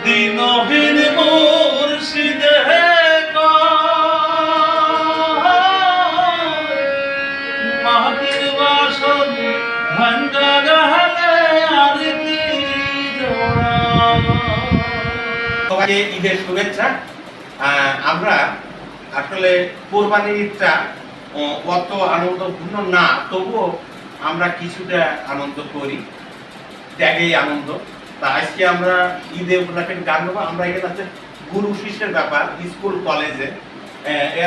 দিনহীন মুর্শিদে মাটির বাসন ভাঙ্গা গেলে আর কি সবাইকে ঈদের শুভেচ্ছা। আমরা আসলে কোরবানির ঈদটা অত আনন্দপূর্ণ না, তবুও আমরা কিছুটা আনন্দ করি, ত্যাগেই আনন্দ। তা আজকে আমরা ঈদে উপলক্ষে গান গাবো। আমরা এখানে আছে গুরু শিষ্যের ব্যাপার স্কুল কলেজে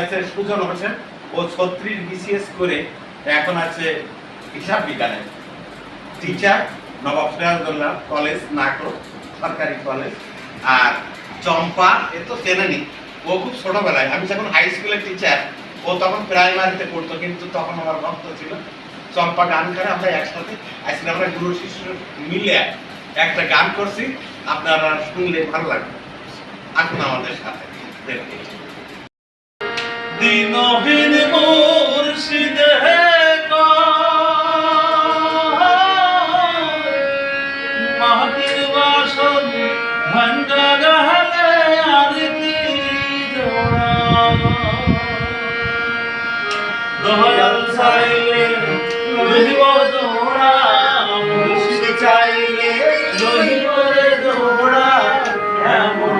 আছে সুজন হোসেন, ও 36 বিসিএস করে এখন আছে হিসাব বিজ্ঞানের টিচার, নবাব সিরাজউদ্দৌলা কলেজ নাটোর সরকারি কলেজ। আর চম্পা এ তো চেনেনি, ও খুব ছোটবেলায়, আমি যখন হাই স্কুলের টিচার, ও তখন প্রাইমারিতে পড়তো, কিন্তু তখন আমার ভক্ত ছিল। চম্পা গান করে আমরা একসাথে আজকে আমরা গুরু শিষ্য মিলে একটা গান করছি, আপনারা শুনলে ভালো লাগবে। আসুন আমাদের সাথে। দিনহীন মুর্শিদে মাটির বাসন ভাঙ্গা গেলে আর কি দয়াল চাইলে রহিব জোড়া, মুর্শিদ চাইলে রহিব রে জোড়া। এমন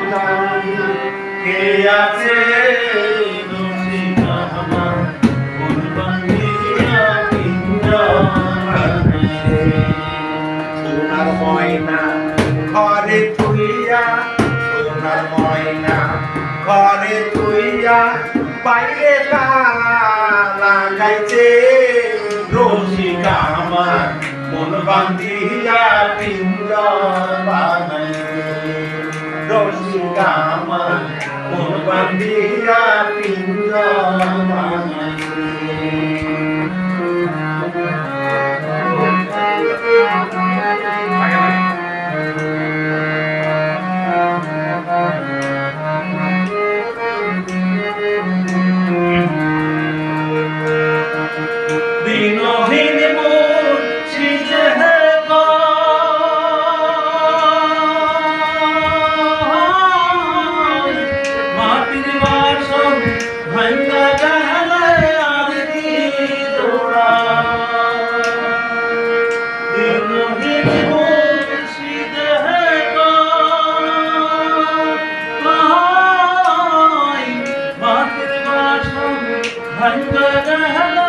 কে আছে সোনার ময়না ঘরে তুইয়া, সোনার ময়না ঘরে তুইয়া, বাইরে তালা লাগাইছে রসিকা আমার মন বান্ধিয়া পিঞ্জর বানাইছে। রসিকা আমার মন বান্ধিয়া পিঞ্জর বানাইছে। দিনহীন মুর্শিদে মাটির বাসন ভাঙ্গা গেলে আর কি জোড়া। দিনহীন মুর্শিদে মাটির বাসন ভাঙ্গা গেলে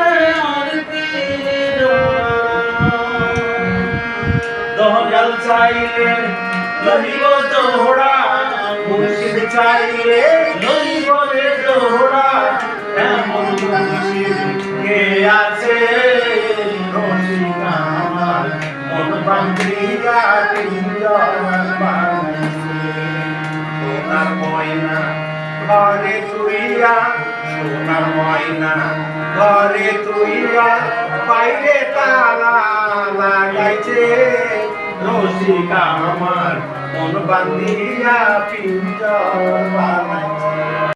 দয়াল চাইলে লইব জোড়া, মুর্শিদ চাইলে লইব রে জোড়া। এমন মুর্শিদ কে আছে রসিকা আমার মন বান্ধিয়া পিঞ্জর বানাইছে। সোনার ময়না ঘরে তুইয়া, সোনার ময়না ঘরে তুইয়া, বাইরে তালা লাগাইছে রসিকা আমার মন বান্ধিয়া পিঞ্জর বানাইছে।